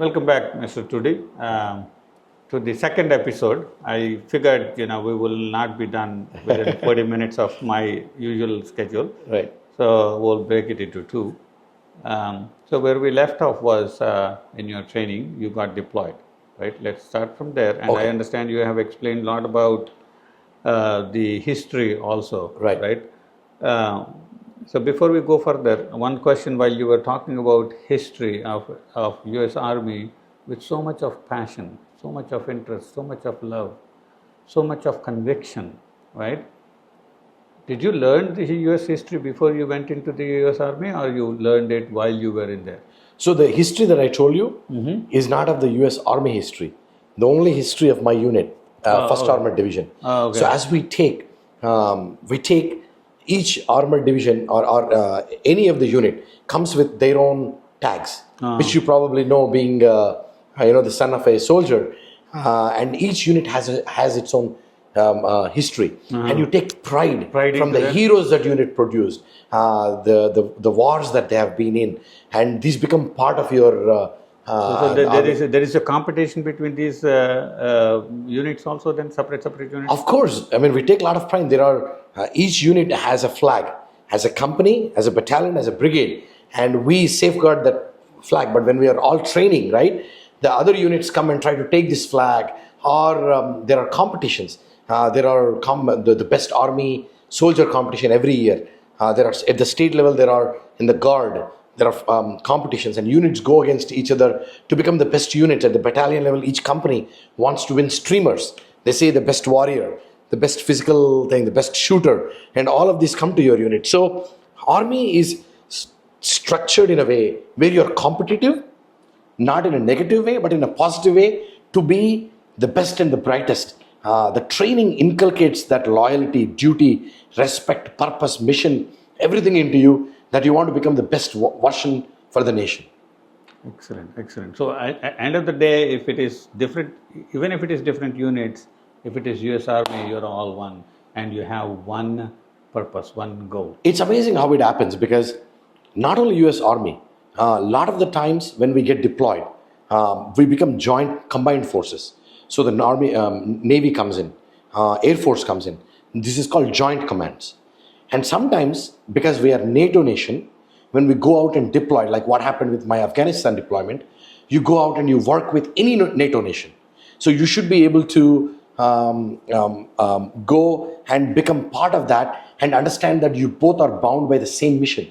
Welcome back, Mr. Toodi, to the second episode. I figured, we will not be done within 40 minutes of my usual schedule. Right. So we'll break it into two. So where we left off was in your training, you got deployed, right? Let's start from there. And I understand you have explained a lot about the history also, right? So before we go further, one question while you were talking about history of US Army with so much of passion, so much of interest, so much of love, so much of conviction, right? Did you learn the US history before you went into the US Army, or you learned it while you were in there? So the history that I told you is not of the US Army history. The only history of my unit, 1st Armored Division. So as we take each armored division or any of the unit comes with their own tags, which you probably know, being the son of a soldier, and each unit has its own history, and you take pride from the heroes that unit produced, the wars that they have been in, and these become part of your. So there is a competition between these units also, then separate units? Of course. I mean, we take a lot of pride. There are, each unit has a flag, has a company, has a battalion, has a brigade, and we safeguard that flag. But when we are all training, right, the other units come and try to take this flag, or there are competitions. There are the best army soldier competition every year. There are at the state level, there are in the guard, there are competitions, and units go against each other to become the best unit. At the battalion level, each company wants to win streamers. They say the best warrior, the best physical thing, the best shooter, and all of these come to your unit. So army is structured in a way where you're competitive, not in a negative way, but in a positive way, to be the best and the brightest. The training inculcates that loyalty, duty, respect, purpose, mission, everything into you, that you want to become the best version for the nation. Excellent. So at end of the day, if it is different, even if it is different units, if it is US Army, you're all one, and you have one purpose, one goal. It's amazing how it happens, because not only US Army, a lot of the times when we get deployed, we become joint combined forces. So the Army, Navy comes in, Air Force comes in. This is called joint commands. And sometimes, because we are NATO nation, when we go out and deploy, like what happened with my Afghanistan deployment, you go out and you work with any NATO nation. So you should be able to go and become part of that and understand that you both are bound by the same mission.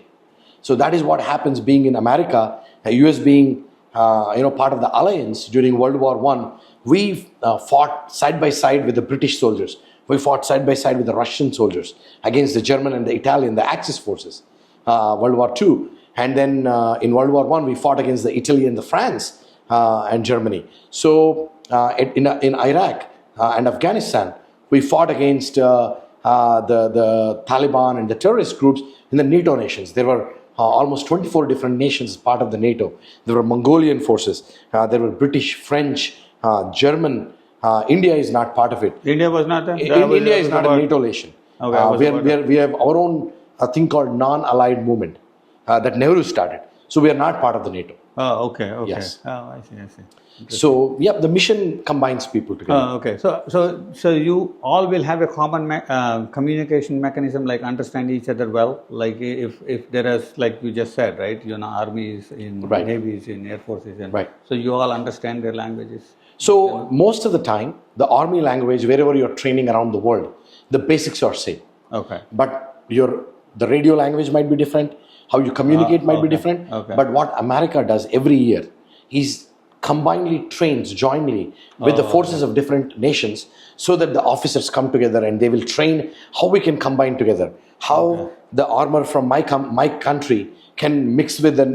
So that is what happens being in America, US being part of the alliance during World War I. We fought side by side with the British soldiers. We fought side by side with the Russian soldiers against the German and the Italian, the Axis forces, World War II. And then in World War I, we fought against the Italy and the France and Germany. So in Iraq and Afghanistan, we fought against the Taliban and the terrorist groups in the NATO nations. There were almost 24 different nations as part of the NATO. There were Mongolian forces. There were British, French, German. India is not part of it. India was not there? India is not a NATO nation. We have our own thing called non-allied movement that Nehru started. So we are not part of the NATO. Oh, okay. Yes. Oh, I see. So, the mission combines people together. Okay. So you all will have a common communication mechanism, like understand each other well. Like if there is, like you just said, right? Armies in, navies in, air forces in. Right. So you all understand their languages. So most of the time, the army language, wherever you're training around the world, the basics are same. Okay. But the radio language might be different. How you communicate might be different. Okay. But what America does every year is combinedly trains jointly with the forces of different nations, so that the officers come together and they will train how we can combine together, how the armor from my country can mix with the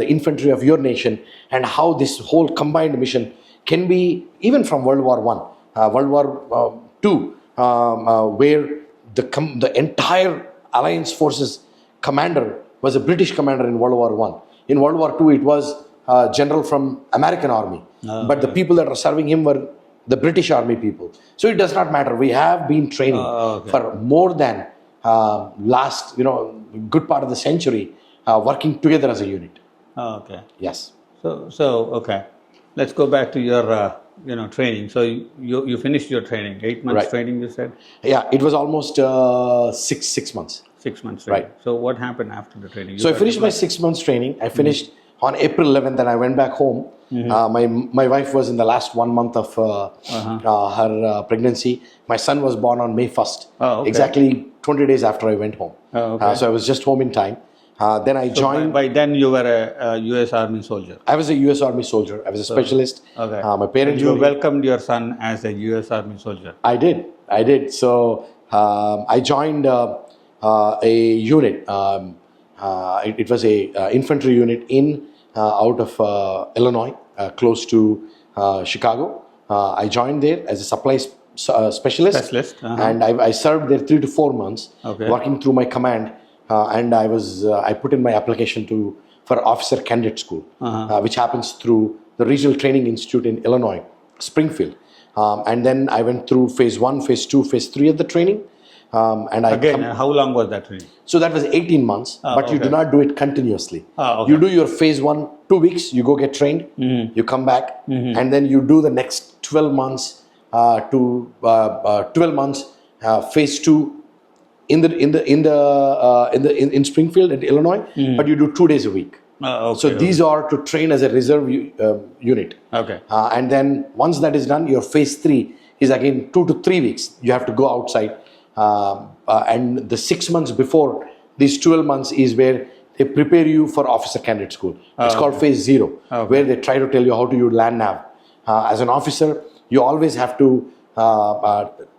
infantry of your nation, and how this whole combined mission can be even from World War I, World War II, where the entire Alliance Forces commander was a British commander in World War I. In World War II, it was a general from American Army. But the people that are serving him were the British Army people. So it does not matter. We have been training for more than last, good part of the century, working together as a unit. Okay. Yes. So okay, let's go back to your training. So you finished your training, 8 months Right. training. You said Yeah, it was almost six months. 6 months training. Right. So what happened after the training? You So I got finished my deployed? 6 months training. I finished on April 11th, and I went back home. My wife was in the last 1 month of her pregnancy. My son was born on May 1st, Oh, okay. exactly 20 days after I went home. Oh, okay. So I was just home in time. Then I So joined. by then you were a U.S. Army soldier. I was a U.S. Army soldier. I was a specialist. Okay. My parents You were. welcomed your son as a U.S. Army soldier. I did. So I joined a unit. It was a infantry unit out of Illinois, close to Chicago. I joined there as a supply specialist, and I served there 3 to 4 months, Okay. working through my command. And I put in my application for officer candidate school, which happens through the Regional Training Institute in Illinois, Springfield. And then I went through phase 1, phase 2, phase 3 of the training. And I Again, how long was that training? So that was 18 months, but you do not do it continuously. Okay. You do your phase 1, 2 weeks, you go get trained, you come back, and then you do the next 12 months phase 2 in Springfield in Illinois, but you do 2 days a week. Okay. So these are to train as a reserve unit. Okay. And then once that is done, your phase 3 is again 2 to 3 weeks. You have to go outside. And the 6 months before these 12 months is where they prepare you for officer candidate school. It's called phase 0, where they try to tell you how to use land nav. As an officer, you always have to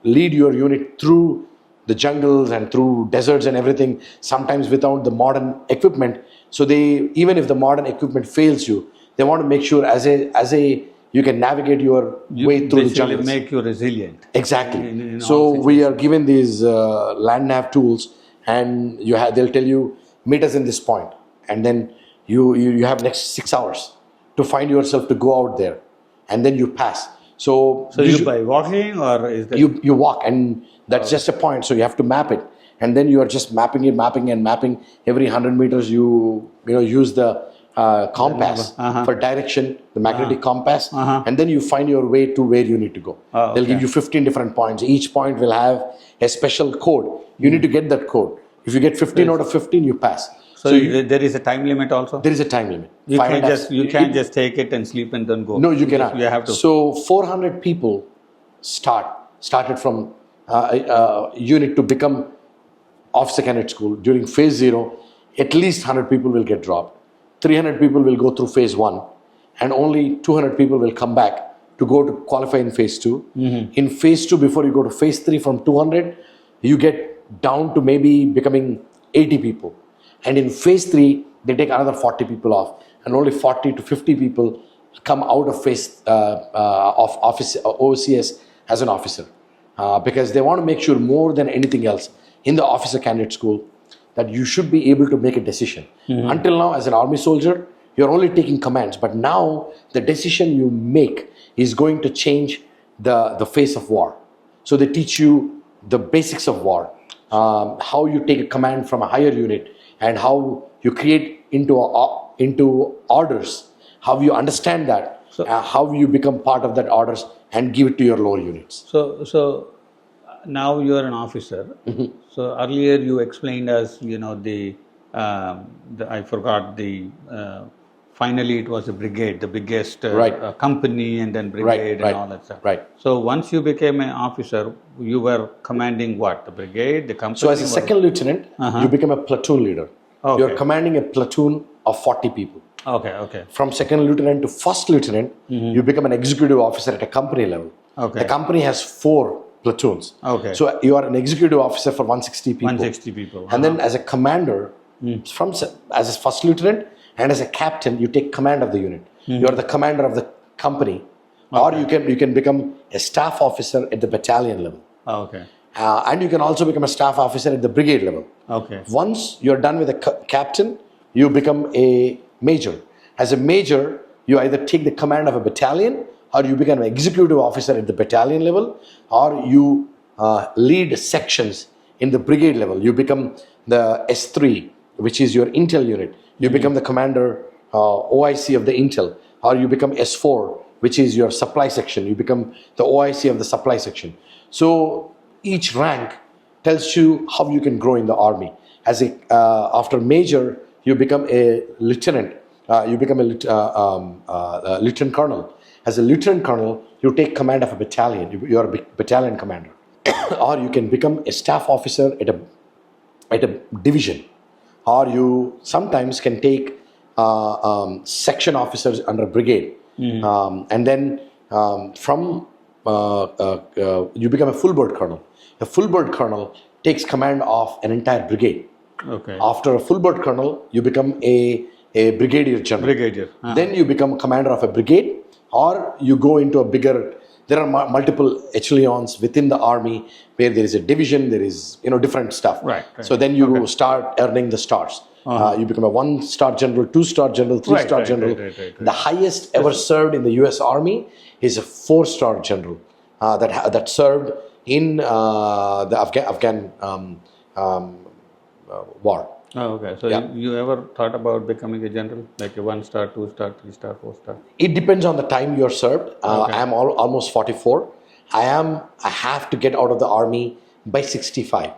lead your unit through the jungles and through deserts and everything, sometimes without the modern equipment. So even if the modern equipment fails you, they want to make sure as a you can navigate your way through the jungles. Make you resilient. Exactly. In So all we are given these land nav tools, and they'll tell you meet us in this point, and then you have next 6 hours to find yourself to go out there, and then you pass. So you by walking, or is that you walk, and that's just a point. So you have to map it, and then you are just mapping every 100 meters. You use the compass for direction, the magnetic compass, and then you find your way to where you need to go. They'll give you 15 different points. Each point will have a special code. You need to get that code. If you get 15 out of 15, you pass. So there is a time limit also? There is a time limit. You can't just take it and sleep and then go. No, you cannot. You have to. So 400 people started from unit to become officer candidate school. During phase 0, at least 100 people will get dropped. 300 people will go through phase 1, and only 200 people will come back to go to qualify in phase 2. In phase 2, before you go to phase 3, from 200, you get down to maybe becoming 80 people. And in phase 3, they take another 40 people off, and only 40 to 50 people come out of phase of office OCS as an officer, because they want to make sure more than anything else in the officer candidate school that you should be able to make a decision. Until now, as an army soldier, you're only taking commands, but now the decision you make is going to change the face of war. So they teach you the basics of war, how you take a command from a higher unit, and how you create into orders, how you understand that, how you become part of that orders and give it to your lower units. So now you're an officer. So earlier you explained us, I forgot finally it was a brigade, the biggest company, and then brigade and all that stuff. Right. So once you became an officer, you were commanding what? The brigade, the company? So as a second lieutenant, you become a platoon leader. Okay. You're commanding a platoon of 40 people. Okay. From second lieutenant to first lieutenant, you become an executive officer at a company level. Okay. The company has 4 platoons. Okay. So you are an executive officer for 160 people. 160 people. And then as a commander, as a first lieutenant and as a captain, you take command of the unit. You are the commander of the company. Or you can become a staff officer at the battalion level. Okay. And you can also become a staff officer at the brigade level. Okay. Once you're done with a captain, you become a major. As a major, you either take the command of a battalion, or you become an executive officer at the battalion level, or you lead sections in the brigade level. You become the S3, which is your intel unit. You become the commander OIC of the Intel, or you become S4, which is your supply section. You become the OIC of the supply section. So each rank tells you how you can grow in the army. As a after major, you become a lieutenant. You become a lieutenant colonel. As a lieutenant colonel, you take command of a battalion. You are a battalion commander, or you can become a staff officer at a division, or you sometimes can take section officers under a brigade, and then from you become a full bird colonel. A full bird colonel takes command of an entire brigade. Okay. After a full bird colonel, you become a brigadier general. Brigadier. Then you become commander of a brigade, or you go into a bigger. There are multiple echelons within the army where there is a division. There is different stuff. Right. So then you start earning the stars. You become a 1-star general, 2-star general, 3-star general. Right. The highest ever served in the U.S. Army is a 4-star general that served in the Afghan war. Oh, okay. So Yeah. you ever thought about becoming a general, like a 1-star, 2-star, 3-star, 4-star? It depends on the time you're served. Okay. I am almost 44. I have to get out of the army by 65.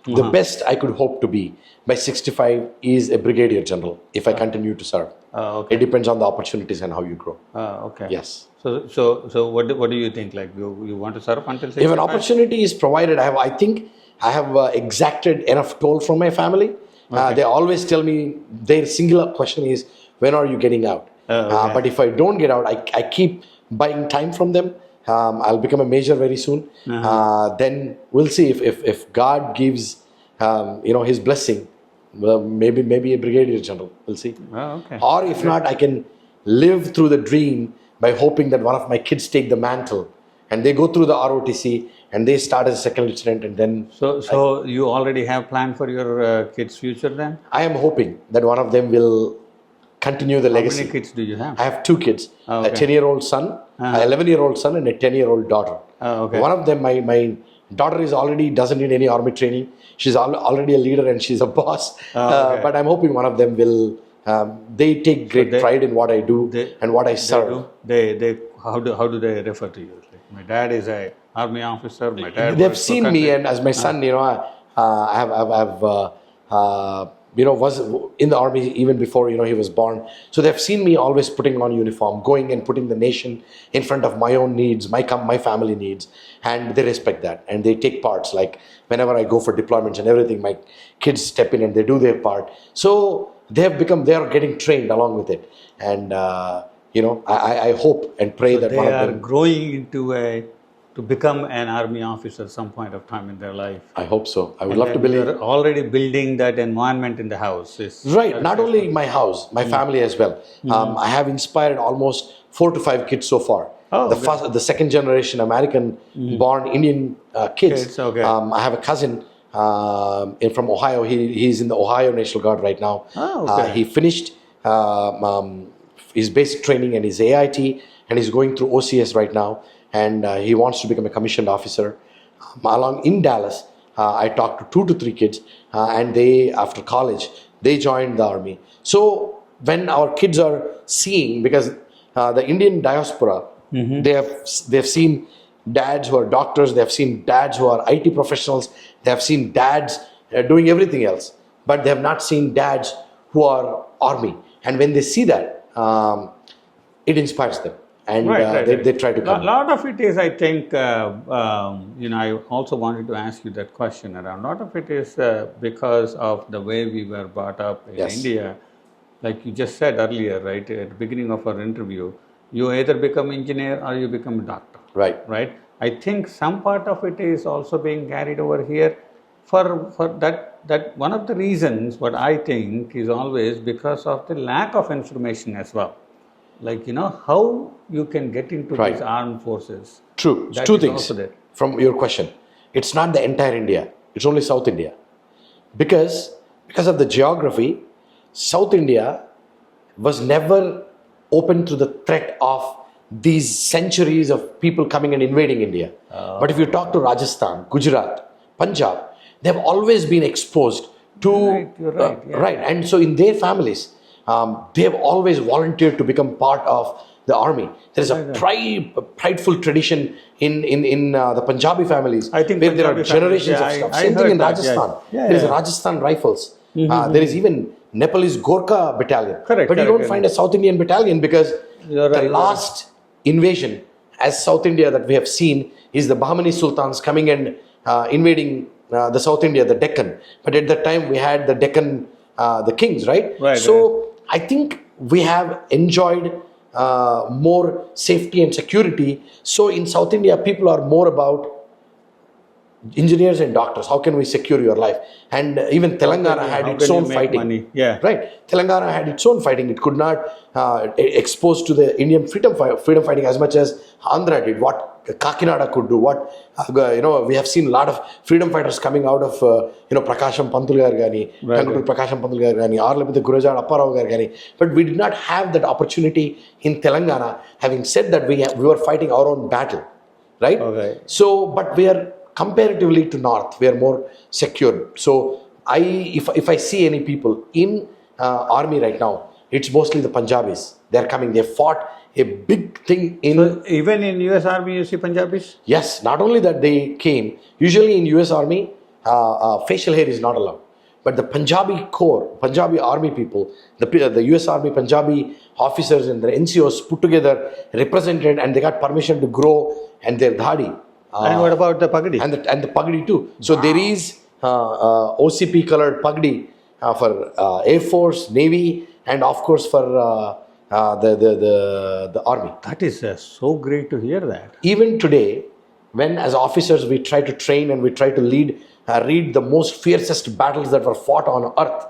The best I could hope to be by 65 is a brigadier general if I continue to serve. Okay. It depends on the opportunities and how you grow. Okay. Yes. So what do you think? Like you want to serve until 65? If an opportunity is provided, I think I have exacted enough toll from my family. They always tell me their singular question is, when are you getting out? Okay. But if I don't get out, I keep buying time from them. I'll become a major very soon. Then we'll see if God gives his blessing. Well, maybe a brigadier general. We'll see. Oh, okay. Or if not, I can live through the dream by hoping that one of my kids take the mantle and they go through the ROTC and they start as a second lieutenant, and then. So you already have planned for your kids' future then? I am hoping that one of them will continue the legacy. How many kids do you have? I have 2 kids, Oh, okay. a 10-year-old son, an 11-year-old son, and a 10-year-old daughter. Oh, okay. One of them, my daughter doesn't need any army training. She's already a leader and she's a boss. Okay. But I'm hoping one of them will. They take great pride in what I do and what I serve. They how do they refer to you? Like, my dad is a army officer. My dad. They've works for seen me, country. and as my son, was in the army even before he was born. So they've seen me always putting on uniform, going and putting the nation in front of my own needs, my family needs, and they respect that and they take parts. Like whenever I go for deployments and everything, my kids step in and they do their part. So they are getting trained along with it, and I hope and pray that They one of are them. growing to become an army officer some point of time in their life. I hope so. I would love to And believe. you're already building that environment in the house. Right, not only my house, my family as well. I have inspired almost 4 to 5 kids so far. Oh, The second generation American-born Indian kids. Kids, okay. I have a cousin from Ohio. He's in the Ohio National Guard right now. Oh, okay. He finished his basic training and his AIT, and he's going through OCS right now. And he wants to become a commissioned officer. Along in Dallas, I talked to 2 to 3 kids, and they, after college, they joined the army. So when our kids are seeing, because the Indian diaspora, they've seen dads who are doctors, they've seen dads who are IT professionals, they have seen dads doing everything else, but they have not seen dads who are army. And when they see that, it inspires them. And they try to come. A lot of it is, I think, I also wanted to ask you that question around. A lot of it is because of the way we were brought up in India. Like you just said earlier, right, at the beginning of our interview, you either become engineer or you become a doctor. Right. Right. I think some part of it is also being carried over here. For that one of the reasons, what I think is always because of the lack of information as well. Like, how you can get into these armed forces. True. That 2 is things also there. from your question. It's not the entire India. It's only South India. Because of the geography, South India was never open to the threat of these centuries of people coming and invading India. But if you talk to Rajasthan, Gujarat, Punjab, they've always been exposed to... Right, you're right. Yeah. Right. And so in their families, they have always volunteered to become part of the army. There is a prideful tradition in the Punjabi families I think where there are Punjabi generations families, of stuff. I Same thing heard in that, Rajasthan. yeah. There is Rajasthan Rifles. There is even Nepalese Gorkha battalion. Correct, But you correct, don't find a South Indian battalion because You're the right, last invasion as South India that we have seen is the Bahmani Sultans coming and invading the South India, the Deccan. But at that time we had the Deccan, the kings, right? So I think we have enjoyed more safety and security. So in South India, people are more about engineers and doctors. How can we secure your life? And even Telangana had its own fighting. Money? Yeah. Right. Telangana had its own fighting. It could not expose to the Indian freedom fighting as much as Andhra did. What Kakinada could do. What we have seen a lot of freedom fighters coming out of Prakasham Pantul garu gani, Tangutur Prakasham Pantul garu gani, Arlapita Gurujara Apparao garu gani. But we did not have that opportunity in Telangana. Having said that, we were fighting our own battle, right? Okay. So, but we are comparatively to north, we are more secure. So if I see any people in army right now, it's mostly the Punjabis. They're coming. They fought a big thing in. So even in US Army, you see Punjabis? Yes. Not only that they came. Usually in US Army, facial hair is not allowed. But the Punjabi Corps, Punjabi Army people, the US Army Punjabi officers and the NCOs put together, represented, and they got permission to grow and their dhadi. And what about the pagdi? And the pagdi too. So there is OCP colored pagdi for Air Force, Navy, and of course for the Army. That is so great to hear that. Even today, when as officers we try to train and we try to read the most fiercest battles that were fought on earth,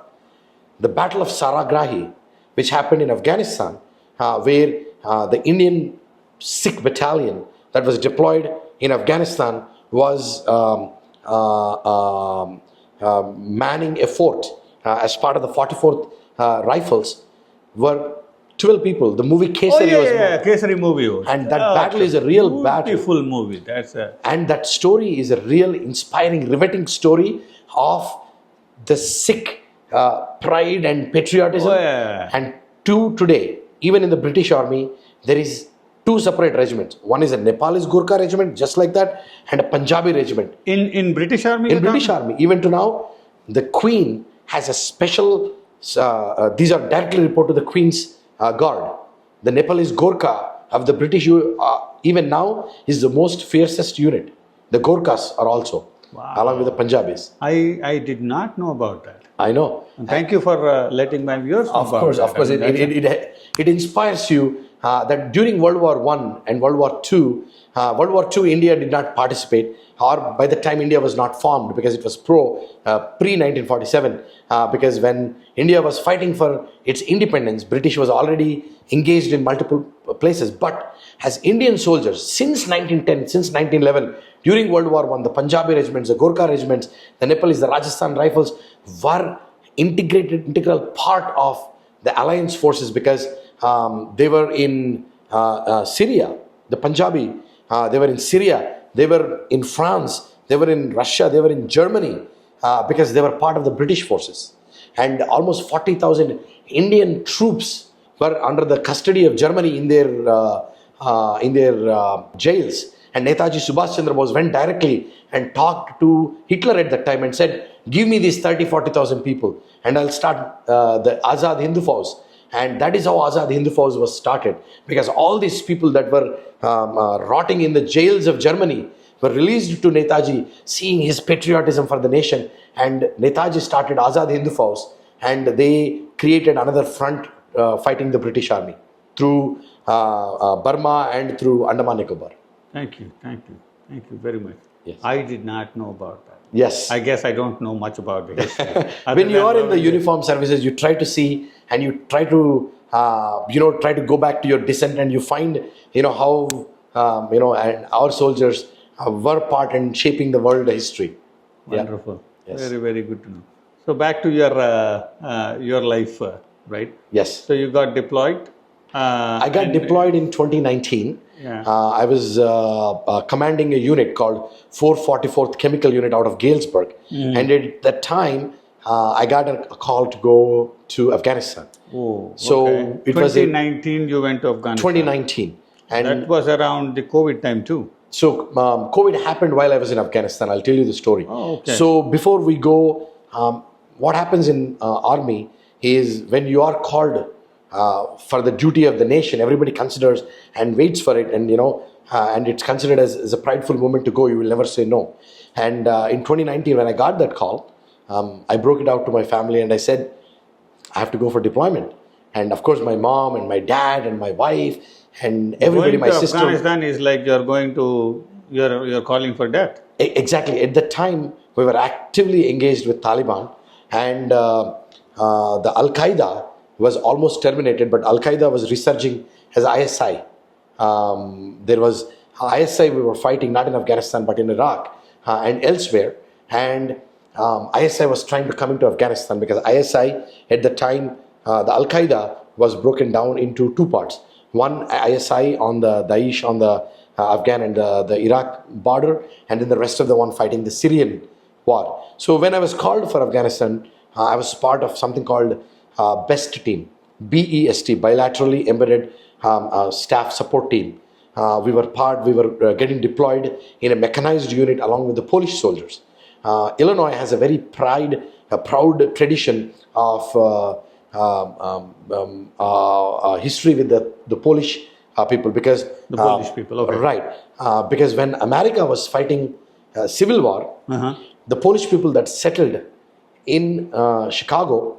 the Battle of Saragrahi, which happened in Afghanistan, where the Indian Sikh battalion that was deployed in Afghanistan was manning a fort as part of the 44th Rifles, were 12 people. The movie Kesari was made. Kesari movie. And that battle is a real battle. Beautiful movie. That's And that story is a real inspiring, riveting story of the Sikh pride and patriotism. And today, even in the British Army, there is two separate regiments. One is a Nepalese Gurkha regiment, just like that, and a Punjabi regiment. In British Army? In British Army, even to now, the Queen has a special. These are directly reported to the Queen's guard. The Nepalese Gurkha of the British, even now, is the most fiercest unit. The Gurkhas are also, along with the Punjabis. I did not know about that. I know. And thank you for letting my viewers know about that. Of course, it inspires you that during World War I and World War II, India did not participate, or by the time India was not formed because it was pre-1947, because when India was fighting for its independence, British was already engaged in multiple places. But as Indian soldiers, since 1910, since 1911, during World War I, the Punjabi regiments, the Gorkha regiments, the Nepalese, the Rajasthan Rifles were integral part of the alliance forces because they were in Syria, the Punjabi, they were in Syria, they were in France, they were in Russia, they were in Germany, because they were part of the British forces. And almost 40,000 Indian troops were under the custody of Germany in their jails. And Netaji Subhash Chandra Bose went directly and talked to Hitler at that time and said, give me these 40,000 people and I'll start the Azad Hindu Fauj. And that is how Azad Hindu Fauj was started, because all these people that were rotting in the jails of Germany were released to Netaji, seeing his patriotism for the nation. And Netaji started Azad Hindu Fauj, and they created another front fighting the British Army through Burma and through Andaman Nicobar. Thank you very much. Yes. I did not know about that. Yes. I guess I don't know much about the history. When you are in the uniform services, you try to see and you try to, try to go back to your descent, and you find, how, and our soldiers were part in shaping the world history. Wonderful. Yeah. Yes. Very, very good to know. So back to your life, right? Yes. So you got deployed. I got deployed in 2019. Yeah. I was commanding a unit called 444th Chemical Unit out of Galesburg. And at that time, I got a call to go to Afghanistan. Oh, So okay. it was in 2019 you went to Afghanistan. 2019. And That was around the COVID time too. so COVID happened while I was in Afghanistan. I'll tell you the story. Oh, okay. So before we go, what happens in army is when you are called for the duty of the nation, everybody considers and waits for it, and and it's considered as a prideful moment to go. You will never say no. And in 2019, when I got that call, I broke it out to my family and I said, I have to go for deployment. And of course, my mom and my dad and my wife and everybody, Going my to sister. Afghanistan is like you're calling for death. Exactly. At the time, we were actively engaged with Taliban, and the Al Qaeda was almost terminated, but Al Qaeda was resurging as ISI. There was ISI we were fighting not in Afghanistan but in Iraq and elsewhere, and ISI was trying to come into Afghanistan because ISI at the time, the Al Qaeda was broken down into two parts. One ISI on the Daesh on the Afghan and the Iraq border, and then the rest of the one fighting the Syrian war. So when I was called for Afghanistan, I was part of something called BEST team, BEST, bilaterally embedded staff support team. We were getting deployed in a mechanized unit along with the Polish soldiers. Illinois has a very proud tradition of history with the Polish people, because The Polish people, okay. right, because when America was fighting civil war, the Polish people that settled in Chicago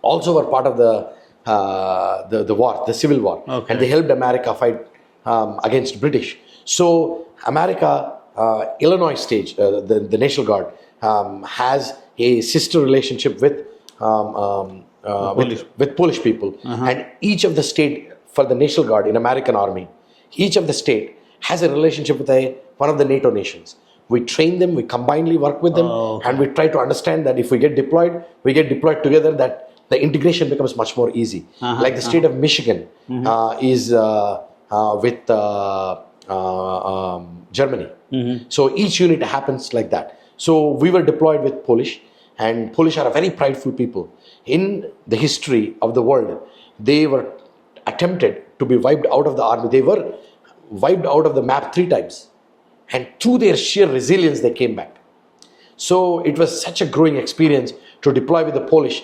also were part of the war, the civil war, Okay. and they helped America fight against British. So America, Illinois state, the National Guard has a sister relationship with Polish people, and each of the state for the National Guard in American Army, each of the state has a relationship with one of the NATO nations. We train them, we combinedly work with them, and we try to understand that if we get deployed together, that the integration becomes much more easy. Like the state of Michigan is with Germany. So each unit happens like that. So we were deployed with Polish, and Polish are a very prideful people. In the history of the world, they were attempted to be wiped out of the army. They were wiped out of the map 3 times. And through their sheer resilience, they came back. So it was such a growing experience to deploy with the Polish,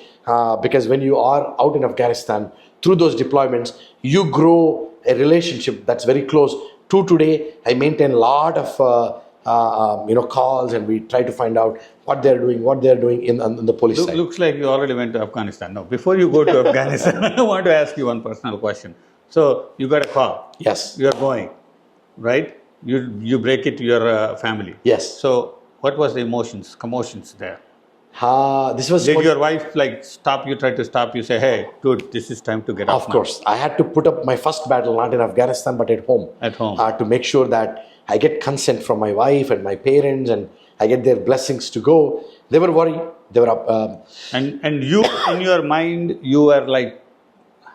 because when you are out in Afghanistan, through those deployments, you grow a relationship that's very close. To today, I maintain a lot of calls, and we try to find out what they're doing on the Polish side. Looks like you already went to Afghanistan. No, before you go to Afghanistan, I want to ask you one personal question. So you got a call. Yes. You are going, right? You break it to your family. Yes. So what was the commotions there? This was Did your wife stop you, try to stop you, say, hey, dude, this is time to get off Of now? course. I had to put up my first battle, not in Afghanistan, but at home. At home. To make sure that I get consent from my wife and my parents, and I get their blessings to go. They were worried. They were up. And you, in your mind, you were like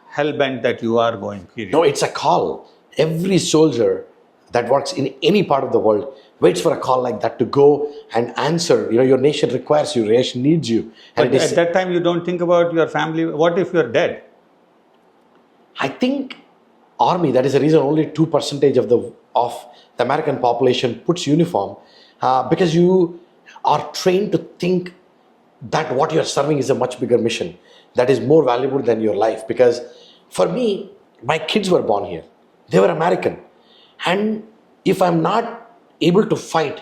hell-bent that you are going, period. No, it's a call. Every soldier that works in any part of the world waits for a call like that to go and answer. Your nation requires you, your nation needs you. And But at that time, you don't think about your family. What if you're dead? I think army, that is the reason only 2% of the American population puts uniform, because you are trained to think that what you're serving is a much bigger mission that is more valuable than your life. Because for me, my kids were born here. They were American. And if I'm not able to fight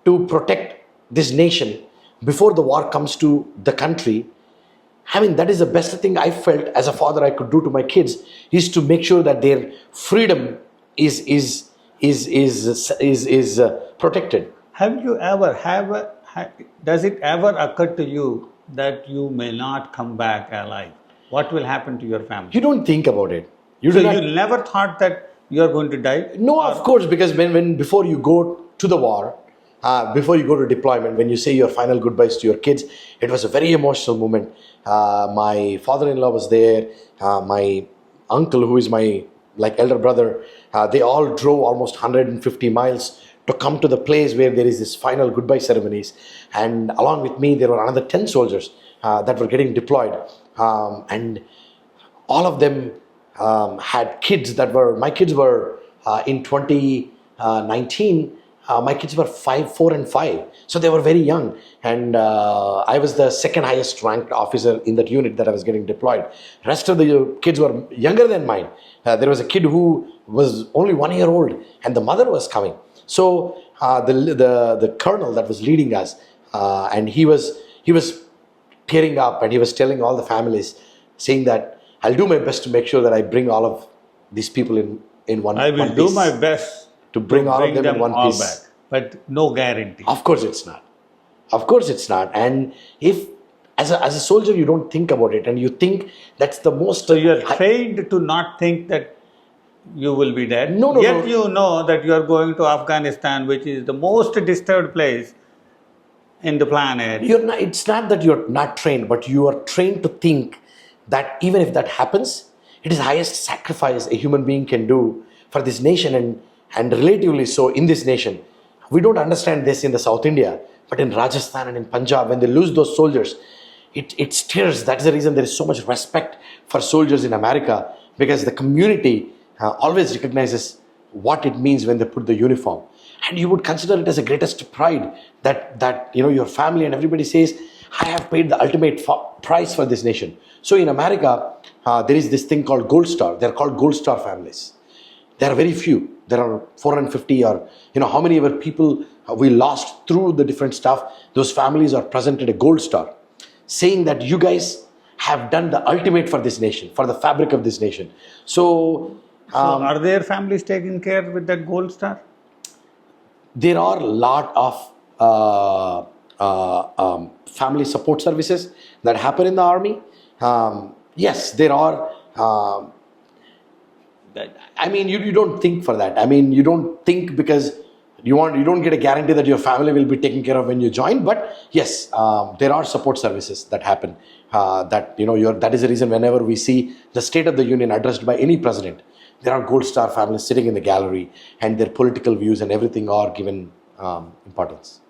to protect this nation before the war comes to the country, I mean, that is the best thing I felt as a father I could do to my kids, is to make sure that their freedom is protected. Have you ever, does it ever occur to you that you may not come back alive? What will happen to your family? You don't think about it. You never thought that you are going to die? No, of course, because when before you go to the war, before you go to deployment, when you say your final goodbyes to your kids, it was a very emotional moment. My father-in-law was there, my uncle, who is my elder brother, they all drove almost 150 miles to come to the place where there is this final goodbye ceremonies. And along with me, there were another 10 soldiers that were getting deployed. and all of them had kids that were, my kids were in 2019, my kids were 4 and 5. So they were very young. And I was the second highest ranked officer in that unit that I was getting deployed. Rest of the kids were younger than mine. There was a kid who was only 1 year old and the mother was coming. So the colonel that was leading us, and he was tearing up, and he was telling all the families, saying that I'll do my best to make sure that I bring all of these people in one piece. I will do my best to bring all of them in one all piece. back, but no guarantee. Of course it's not. Of course it's not. And if as a soldier you don't think about it, and you think that's the most... So you are trained to not think that you will be dead. No, Yet you know that you are going to Afghanistan, which is the most disturbed place in the planet. It's not that you're not trained, but you are trained to think that even if that happens, it is the highest sacrifice a human being can do for this nation, and relatively so in this nation. We don't understand this in the South India, but in Rajasthan and in Punjab, when they lose those soldiers, it stirs. That's the reason there is so much respect for soldiers in America, because the community always recognizes what it means when they put the uniform. And you would consider it as the greatest pride that your family and everybody says, I have paid the ultimate price for this nation. So in America, there is this thing called Gold Star. They're called Gold Star families. There are very few. There are 450 or how many ever people we lost through the different stuff. Those families are presented a Gold Star, saying that you guys have done the ultimate for this nation, for the fabric of this nation. So are their families taken care with that Gold Star? There are a lot of family support services that happen in the army. Yes, there are. You don't think for that. You don't think because you don't get a guarantee that your family will be taken care of when you join. But yes, there are support services that happen. That is the reason whenever we see the State of the Union addressed by any president, there are Gold Star families sitting in the gallery, and their political views and everything are given importance.